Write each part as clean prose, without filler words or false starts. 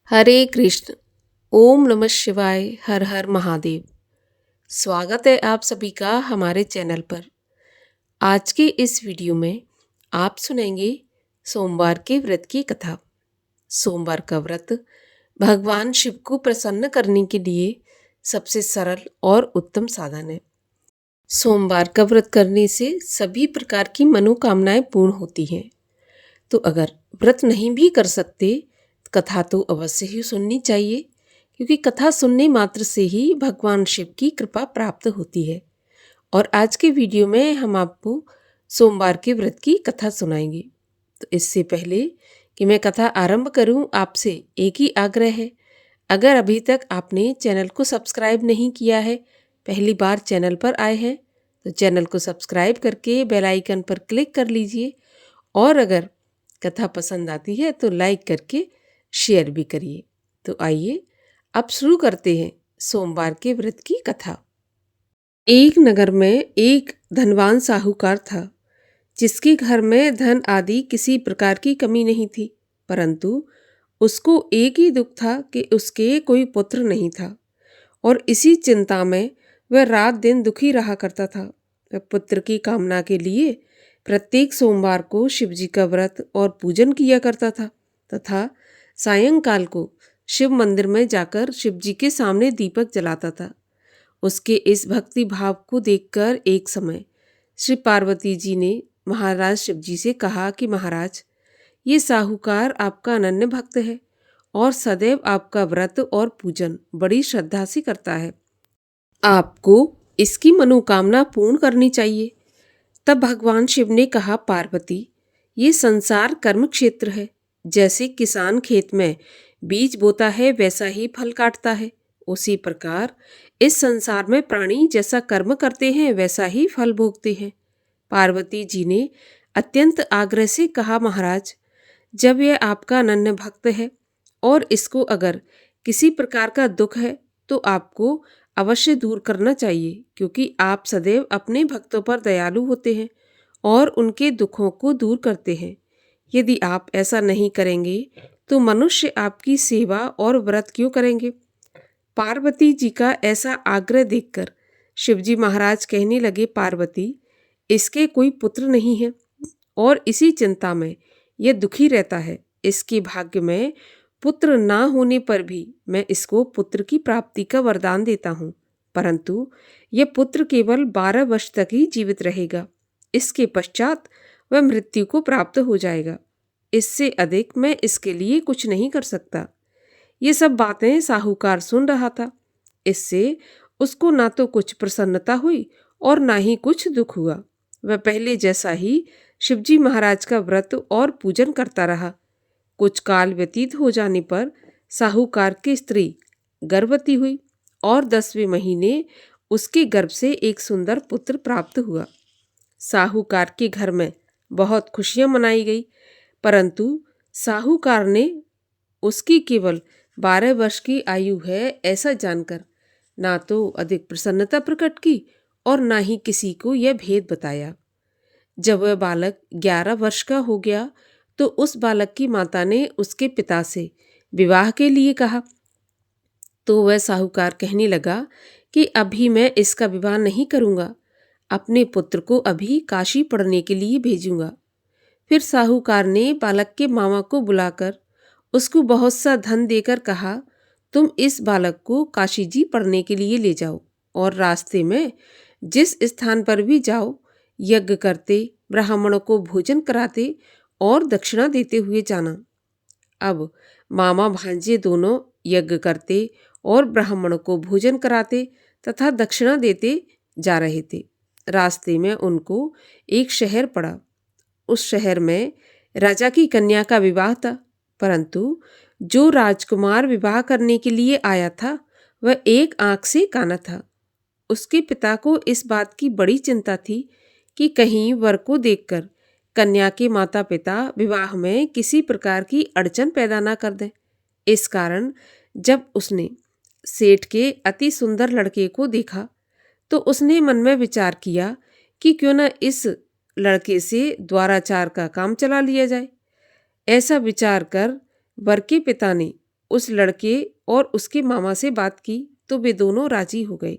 हरे कृष्ण। ओम नमः शिवाय। हर हर महादेव। स्वागत है आप सभी का हमारे चैनल पर। आज के इस वीडियो में आप सुनेंगे सोमवार के व्रत की कथा। सोमवार का व्रत भगवान शिव को प्रसन्न करने के लिए सबसे सरल और उत्तम साधन है। सोमवार का व्रत करने से सभी प्रकार की मनोकामनाएं पूर्ण होती हैं। तो अगर व्रत नहीं भी कर सकते, कथा तो अवश्य ही सुननी चाहिए, क्योंकि कथा सुनने मात्र से ही भगवान शिव की कृपा प्राप्त होती है। और आज के वीडियो में हम आपको सोमवार के व्रत की कथा सुनाएंगे। तो इससे पहले कि मैं कथा आरंभ करूं, आपसे एक ही आग्रह है। अगर अभी तक आपने चैनल को सब्सक्राइब नहीं किया है, पहली बार चैनल पर आए हैं, तो चैनल को सब्सक्राइब करके बेल आइकन पर क्लिक कर लीजिए। और अगर कथा पसंद आती है तो लाइक करके शेयर भी करिए। तो आइए अब शुरू करते हैं सोमवार के व्रत की कथा। एक नगर में एक धनवान साहूकार था, जिसके घर में धन आदि किसी प्रकार की कमी नहीं थी। परंतु उसको एक ही दुख था कि उसके कोई पुत्र नहीं था, और इसी चिंता में वह रात दिन दुखी रहा करता था। वह पुत्र की कामना के लिए प्रत्येक सोमवार को शिवजी का व्रत और पूजन किया करता था, तथा सायंकाल को शिव मंदिर में जाकर शिवजी के सामने दीपक जलाता था। उसके इस भक्ति भाव को देखकर एक समय श्री पार्वती जी ने महाराज शिवजी से कहा कि महाराज, ये साहूकार आपका अनन्य भक्त है और सदैव आपका व्रत और पूजन बड़ी श्रद्धा से करता है। आपको इसकी मनोकामना पूर्ण करनी चाहिए। तब भगवान शिव ने कहा, पार्वती, ये संसार कर्म क्षेत्र है। जैसे किसान खेत में बीज बोता है वैसा ही फल काटता है, उसी प्रकार इस संसार में प्राणी जैसा कर्म करते हैं वैसा ही फल भोगते हैं। पार्वती जी ने अत्यंत आग्रह से कहा, महाराज, जब यह आपका अनन्य भक्त है और इसको अगर किसी प्रकार का दुख है तो आपको अवश्य दूर करना चाहिए, क्योंकि आप सदैव अपने भक्तों पर दयालु होते हैं और उनके दुखों को दूर करते हैं। यदि आप ऐसा नहीं करेंगे तो मनुष्य आपकी सेवा और व्रत क्यों करेंगे। पार्वती जी का ऐसा आग्रह देखकर शिवजी महाराज कहने लगे, पार्वती, इसके कोई पुत्र नहीं है और इसी चिंता में यह दुखी रहता है। इसके भाग्य में पुत्र ना होने पर भी मैं इसको पुत्र की प्राप्ति का वरदान देता हूँ, परंतु यह पुत्र केवल 12 वर्ष तक ही जीवित रहेगा। इसके पश्चात वह मृत्यु को प्राप्त हो जाएगा। इससे अधिक मैं इसके लिए कुछ नहीं कर सकता। ये सब बातें साहूकार सुन रहा था। इससे उसको ना तो कुछ प्रसन्नता हुई और ना ही कुछ दुख हुआ। वह पहले जैसा ही शिवजी महाराज का व्रत और पूजन करता रहा। कुछ काल व्यतीत हो जाने पर साहूकार की स्त्री गर्भवती हुई और 10वें महीने उसके गर्भ से एक सुंदर पुत्र प्राप्त हुआ। साहूकार के घर में बहुत खुशियां मनाई गई, परंतु साहूकार ने उसकी केवल 12 वर्ष की आयु है ऐसा जानकर ना तो अधिक प्रसन्नता प्रकट की और ना ही किसी को यह भेद बताया। जब वह बालक 11 वर्ष का हो गया तो उस बालक की माता ने उसके पिता से विवाह के लिए कहा। तो वह साहूकार कहने लगा कि अभी मैं इसका विवाह नहीं करूँगा, अपने पुत्र को अभी काशी पढ़ने के लिए भेजूंगा। फिर साहूकार ने बालक के मामा को बुलाकर उसको बहुत सा धन देकर कहा, तुम इस बालक को काशी जी पढ़ने के लिए ले जाओ और रास्ते में जिस स्थान पर भी जाओ यज्ञ करते, ब्राह्मणों को भोजन कराते और दक्षिणा देते हुए जाना। अब मामा भांजे दोनों यज्ञ करते और ब्राह्मणों को भोजन कराते तथा दक्षिणा देते जा रहे थे। रास्ते में उनको एक शहर पड़ा। उस शहर में राजा की कन्या का विवाह था, परंतु जो राजकुमार विवाह करने के लिए आया था वह एक आंख से काना था। उसके पिता को इस बात की बड़ी चिंता थी कि कहीं वर को देखकर कन्या के माता पिता विवाह में किसी प्रकार की अड़चन पैदा ना कर दें। इस कारण जब उसने सेठ के अति सुंदर लड़के को देखा तो उसने मन में विचार किया कि क्यों न इस लड़के से द्वाराचार का काम चला लिया जाए। ऐसा विचार कर वर के पिता ने उस लड़के और उसके मामा से बात की तो वे दोनों राजी हो गए।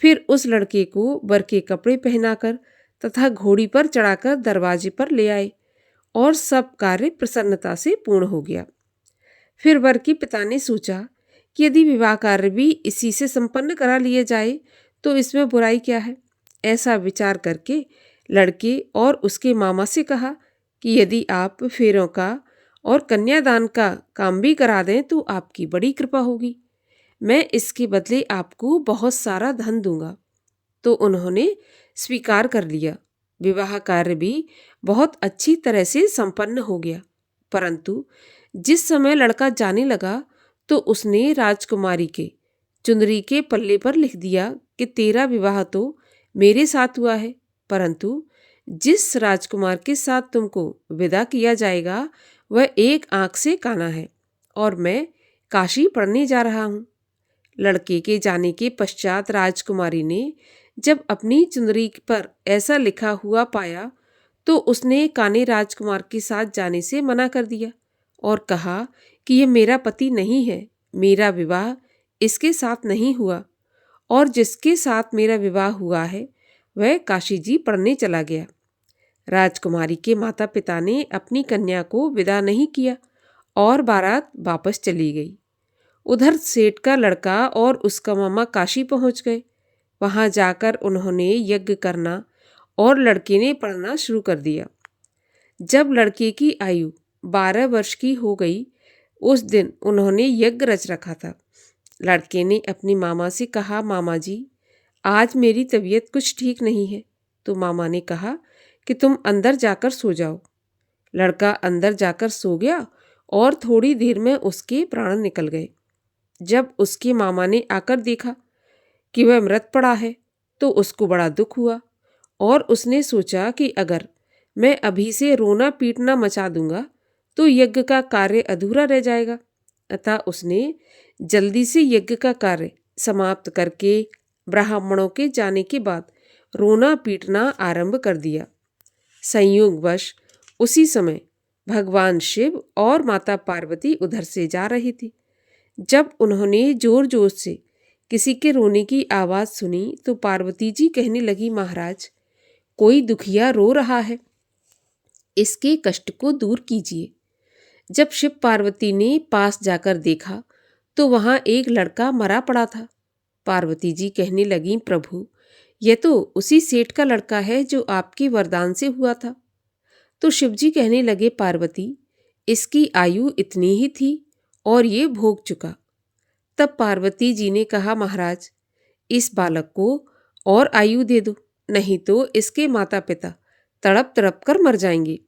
फिर उस लड़के को वर के कपड़े पहनाकर तथा घोड़ी पर चढ़ाकर दरवाजे पर ले आए और सब कार्य प्रसन्नता से पूर्ण हो गया। फिर वर के पिता ने सोचा कि यदि विवाह कार्य भी इसी से संपन्न करा लिया जाए तो इसमें बुराई क्या है। ऐसा विचार करके लड़के और उसके मामा से कहा कि यदि आप फेरों का और कन्यादान का काम भी करा दें तो आपकी बड़ी कृपा होगी। मैं इसके बदले आपको बहुत सारा धन दूंगा। तो उन्होंने स्वीकार कर लिया। विवाह कार्य भी बहुत अच्छी तरह से संपन्न हो गया। परंतु जिस समय लड़का जाने लगा तो उसने राजकुमारी के चुंदरी के पल्ले पर लिख दिया कि तेरा विवाह तो मेरे साथ हुआ है, परंतु जिस राजकुमार के साथ तुमको विदा किया जाएगा वह एक आंख से काना है और मैं काशी पढ़ने जा रहा हूँ। लड़के के जाने के पश्चात राजकुमारी ने जब अपनी चुंदरी पर ऐसा लिखा हुआ पाया तो उसने काने राजकुमार के साथ जाने से मना कर दिया और कहा कि यह मेरा पति नहीं है, मेरा विवाह इसके साथ नहीं हुआ और जिसके साथ मेरा विवाह हुआ है वह काशी जी पढ़ने चला गया। राजकुमारी के माता पिता ने अपनी कन्या को विदा नहीं किया और बारात वापस चली गई। उधर सेठ का लड़का और उसका मामा काशी पहुंच गए। वहां जाकर उन्होंने यज्ञ करना और लड़के ने पढ़ना शुरू कर दिया। जब लड़के की आयु 12 वर्ष की हो गई उस दिन उन्होंने यज्ञ रच रखा था। लड़के ने अपनी मामा से कहा, मामा जी आज मेरी तबीयत कुछ ठीक नहीं है। तो मामा ने कहा कि तुम अंदर जाकर सो जाओ। लड़का अंदर जाकर सो गया और थोड़ी देर में उसके प्राण निकल गए। जब उसके मामा ने आकर देखा कि वह मृत पड़ा है तो उसको बड़ा दुख हुआ और उसने सोचा कि अगर मैं अभी से रोना पीटना मचा दूंगा तो यज्ञ का कार्य अधूरा रह जाएगा। अतः उसने जल्दी से यज्ञ का कार्य समाप्त करके ब्राह्मणों के जाने के बाद रोना पीटना आरंभ कर दिया। संयोगवश उसी समय भगवान शिव और माता पार्वती उधर से जा रही थी। जब उन्होंने जोर जोर से किसी के रोने की आवाज़ सुनी तो पार्वती जी कहने लगी, महाराज कोई दुखिया रो रहा है, इसके कष्ट को दूर कीजिए। जब शिव पार्वती ने पास जाकर देखा तो वहां एक लड़का मरा पड़ा था। पार्वती जी कहने लगी, प्रभु यह तो उसी सेठ का लड़का है जो आपके वरदान से हुआ था। तो शिव जी कहने लगे, पार्वती इसकी आयु इतनी ही थी और ये भोग चुका। तब पार्वती जी ने कहा, महाराज इस बालक को और आयु दे दो, नहीं तो इसके माता पिता तड़प तड़प कर मर जाएंगे।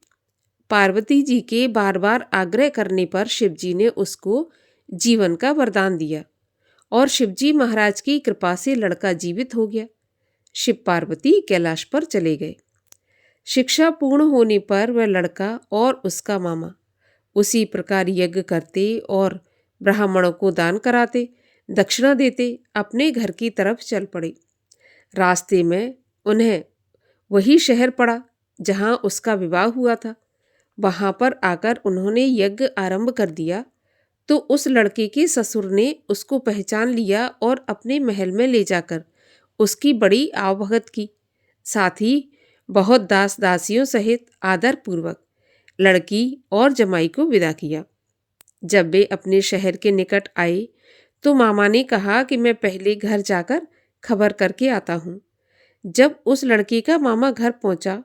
पार्वती जी के बार बार आग्रह करने पर शिवजी ने उसको जीवन का वरदान दिया और शिवजी महाराज की कृपा से लड़का जीवित हो गया। शिव पार्वती कैलाश पर चले गए। शिक्षा पूर्ण होने पर वह लड़का और उसका मामा उसी प्रकार यज्ञ करते और ब्राह्मणों को दान कराते, दक्षिणा देते अपने घर की तरफ चल पड़े। रास्ते में उन्हें वही शहर पड़ा जहां उसका विवाह हुआ था। वहां पर आकर उन्होंने यज्ञ आरंभ कर दिया तो उस लड़के के ससुर ने उसको पहचान लिया और अपने महल में ले जाकर उसकी बड़ी आवभगत की। साथ ही बहुत दास दासियों सहित आदर पूर्वक लड़की और जमाई को विदा किया। जब वे अपने शहर के निकट आए तो मामा ने कहा कि मैं पहले घर जाकर खबर करके आता हूँ। जब उस लड़के का मामा घर पहुंचा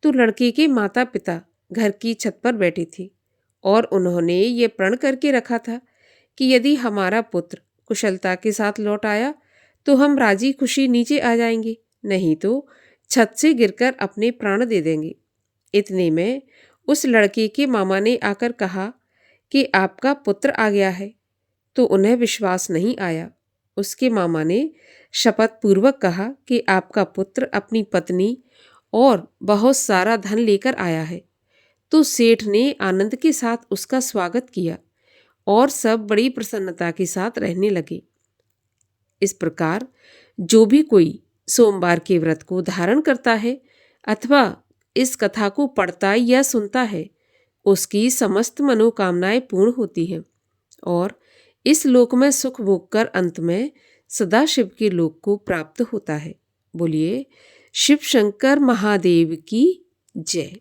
तो लड़के के माता पिता घर की छत पर बैठे थे और उन्होंने ये प्रण करके रखा था कि यदि हमारा पुत्र कुशलता के साथ लौट आया तो हम राजी खुशी नीचे आ जाएंगे, नहीं तो छत से गिरकर अपने प्राण दे देंगे। इतने में उस लड़के के मामा ने आकर कहा कि आपका पुत्र आ गया है। तो उन्हें विश्वास नहीं आया। उसके मामा ने शपथ पूर्वक कहा कि आपका पुत्र अपनी पत्नी और बहुत सारा धन लेकर आया है। तो सेठ ने आनंद के साथ उसका स्वागत किया और सब बड़ी प्रसन्नता के साथ रहने लगे। इस प्रकार जो भी कोई सोमवार के व्रत को धारण करता है अथवा इस कथा को पढ़ता या सुनता है उसकी समस्त मनोकामनाएं पूर्ण होती हैं और इस लोक में सुख भोग कर अंत में सदाशिव के लोक को प्राप्त होता है। बोलिए शिव शंकर महादेव की जय।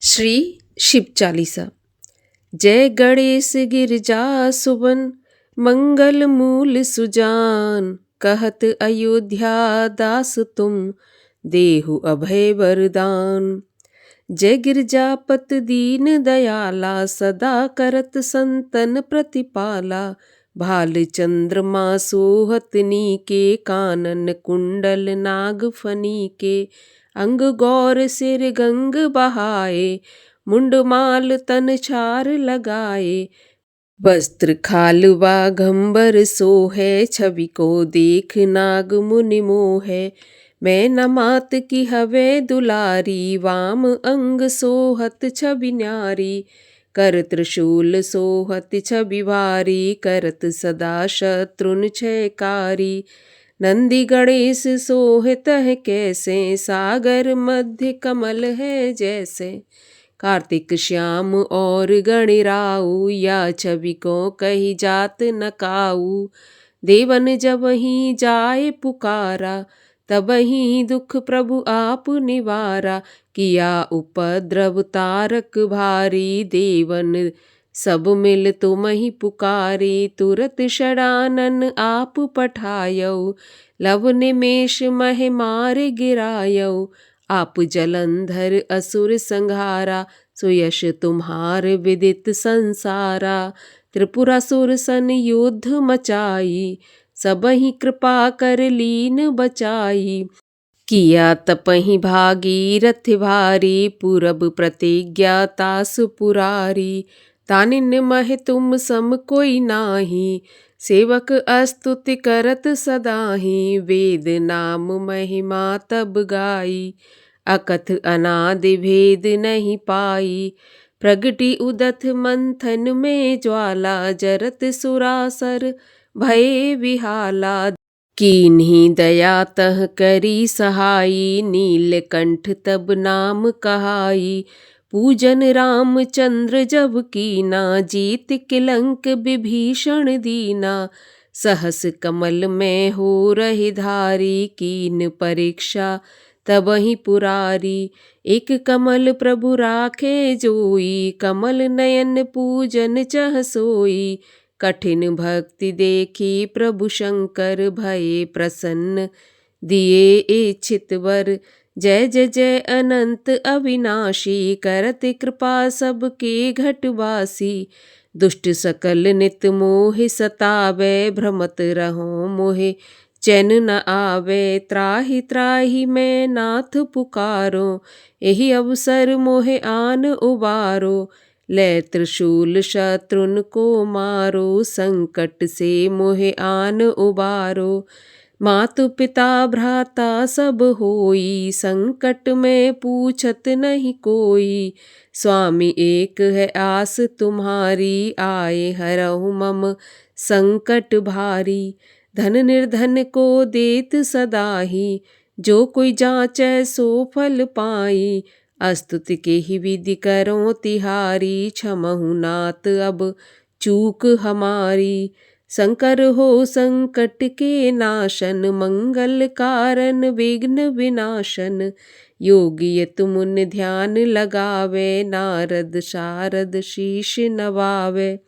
श्री शिव चालीसा। जय गणेश गिरजा सुबन मंगल मूल सुजान, कहत अयोध्या दास तुम देहु अभय वरदान। जय गिरजापत दीन दयाला, सदा करत संतन प्रतिपाला। भाल चंद्रमा सोहत नीके, कानन कुंडल नाग फनी के। अंग गौर सिर गंग बहाए, मुंडमाल तन छार लगाए। वस्त्र खालवा घंबर सोहे, छवि को देख नाग मुनि मोहे। मैं न मात की हवे दुलारी, वाम अंग सोहत छवि न्यारी। कर त्रिशूल सोहत छवि भारी, करत सदा शत्रुन क्षयकारी। नंदी गणेश सोहत है कैसे, सागर मध्य कमल है जैसे। कार्तिक श्याम और गणिराऊ, या छवि को कही जात न काऊ। देवन जब ही जाए पुकारा, तब ही दुख प्रभु आप निवारा। किया उपद्रव तारक भारी, देवन सब मिल तुम ही पुकारी। तुरत षडानन आप पठायो, लव निमेष मह मार गिरायो। आप जलंधर असुर संहारा, सुयश तुम्हार विदित संसारा। त्रिपुरासुर सन युद्ध मचाई, सबहि कृपा कर लीन बचाई। किया तपहि भागीरथ भारी, पूरब प्रतिज्ञा तास पुरारी। तानिन मह तुम सम कोई नाही, सेवक अस्तुति करत सदाहि। वेद नाम महिमा तब गाई, अकथ अनादि भेद नहीं पाई। प्रगटी उदथ मंथन में ज्वाला, जरत सुरासर भये विहाला। कीन्ही दया तह करी सहाई, नीलकंठ तब नाम कहाई। पूजन रामचंद्र जब कीना, जीत किलंक विभीषण दीना। सहस कमल में हो रही धारी, कीन परीक्षा तबहि पुरारी। एक कमल प्रभु राखे जोई, कमल नयन पूजन चह सोई। कठिन भक्ति देखी प्रभु शंकर, भये प्रसन्न दिए इच्छित वर। जय जय जय अनंत अविनाशी, करत कृपा सबके घटवासी। दुष्ट सकल नित मोहि सतावे, भ्रमत रहो मोहि चैन न आवे। त्राहि त्राहि मैं नाथ पुकारो, यही अवसर मोहे आन उबारो। ले त्रिशूल शत्रुन को मारो, संकट से मोहे आन उबारो। मातु पिता भ्राता सब होई, संकट में पूछत नहीं कोई। स्वामी एक है आस तुम्हारी, आए हरहु मम संकट भारी। धन निर्धन को देत सदाहि, जो कोई जांचै सो फल पाई। अस्तुति के ही विधि करो तिहारी, क्षमहु नाथ अब चूक हमारी। शंकर हो संकट के नाशन, मंगल कारण विघ्न विनाशन। योगी तुमुन ध्यान लगावे, नारद शारद शीश नवावे।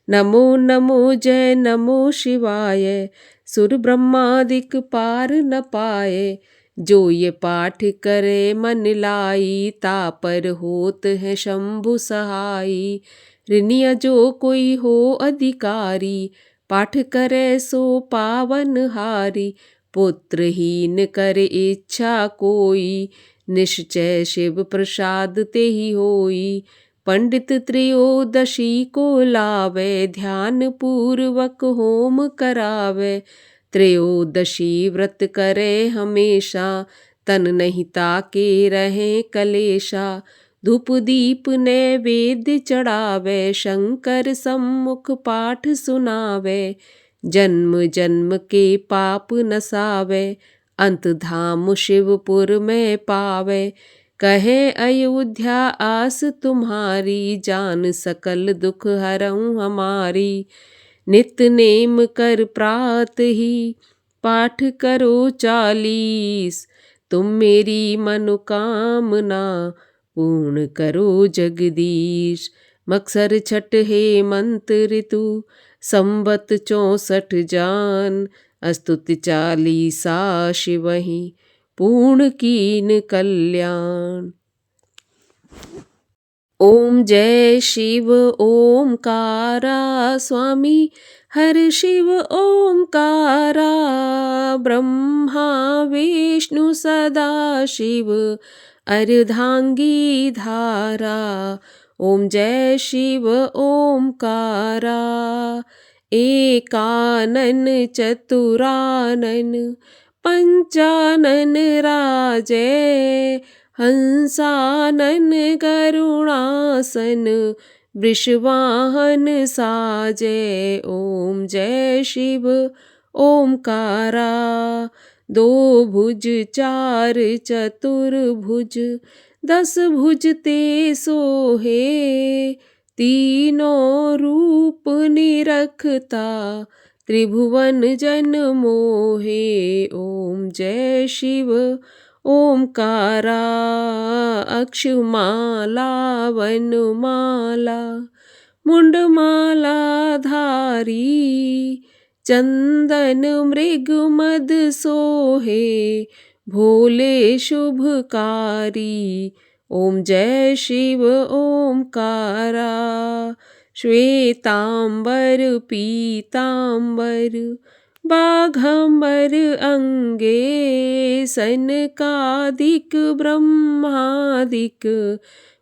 नमो नमो जय नमो शिवाय, सुर ब्रह्मादिक पार न पाए। जो ये पाठ करे मन लाई, तापर होत है शंभु सहाई। ऋनिया जो कोई हो अधिकारी, पाठ करे सो पावन हारी। पुत्रहीन करे इच्छा कोई, निश्चय शिव प्रसाद ते ही होई। पंडित त्रयोदशी को लावे, ध्यान पूर्वक होम करावे। त्रयोदशी व्रत करे हमेशा, तन नहीं ताके रहे कलेशा। धूप दीप नैवेद्य चढ़ावे, शंकर सम्मुख पाठ सुनावे। जन्म जन्म के पाप नसावे, अंत धाम शिवपुर में पावे। कहे अयोध्या आस तुम्हारी, जान सकल दुख हरऊँ हमारी। नित्य नेम कर प्रात ही पाठ करो 40। तुम मेरी मनोकामना पूर्ण करो जगदीश। मकसर छठ हेमंत ऋतु संवत 64 जान। स्तुति 40 शिवहि पूर्ण कीन कल्याण। ओम जय शिव ओमकारा स्वामी हर शिव ओमकारा। ब्रह्मा विष्णु सदा शिव अर्धांगी धारा। ओम जय शिव ओमकारा। एकानन चतुरानन पंचानन राजे। हंसानन करुणासन वृषवाहन साजे। ओम जय शिव ओमकारा। दो भुज चार चतुर्भुज 10 भुज ते सोहे। तीनों रूप निरखता त्रिभुवन जन मोहे। ओम जय शिव ओमकारा। अक्षमाला वनमाला मुंडमाला धारी। चंदन मृग मद सोहे भोले शुभकारी। ओम जय शिव ओमकारा। श्वेतांबर पीतांबर बाघंबर अंगे। सनकादिक ब्रह्मादिक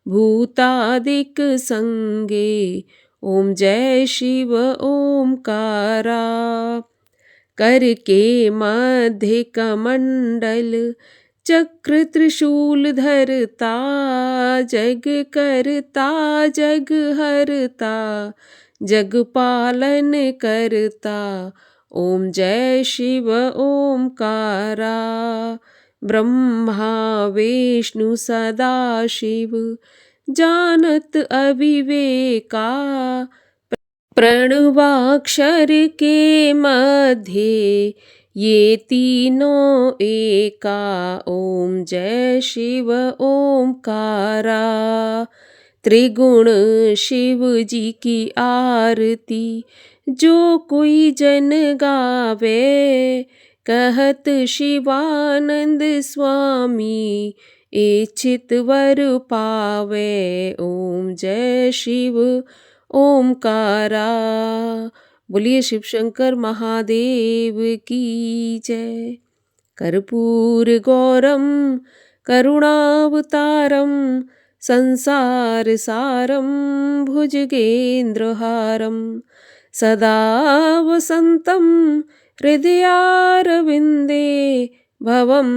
भूतादिक संगे। ओम जय शिव ओमकारा। कर के मध्य कमंडल चक्र त्रिशूल धरता। जग करता जग हरता जग पालन करता। ओम जय शिव ओमकारा। ब्रह्मा विष्णु सदा शिव जानत अविवेका। प्रणवाक्षर के मध्य ये तीनों एका। ओम जय शिव ओमकारा। त्रिगुण शिव जी की आरती जो कोई जन गावे। कहत शिवानंद स्वामी इच्छित वर पावे। ओम जय शिव ओमकारा। बोलिए शिव शंकर महादेव की जय। कर्पूर गौरम करुणावतारम संसार सारम भुजगेंद्रहारम। सदा वसंतं हृदयारविंदे भवं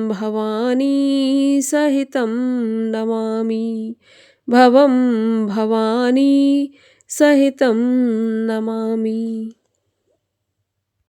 भवानी सहितं नमामि। भवं भवानी सहितं नमामि।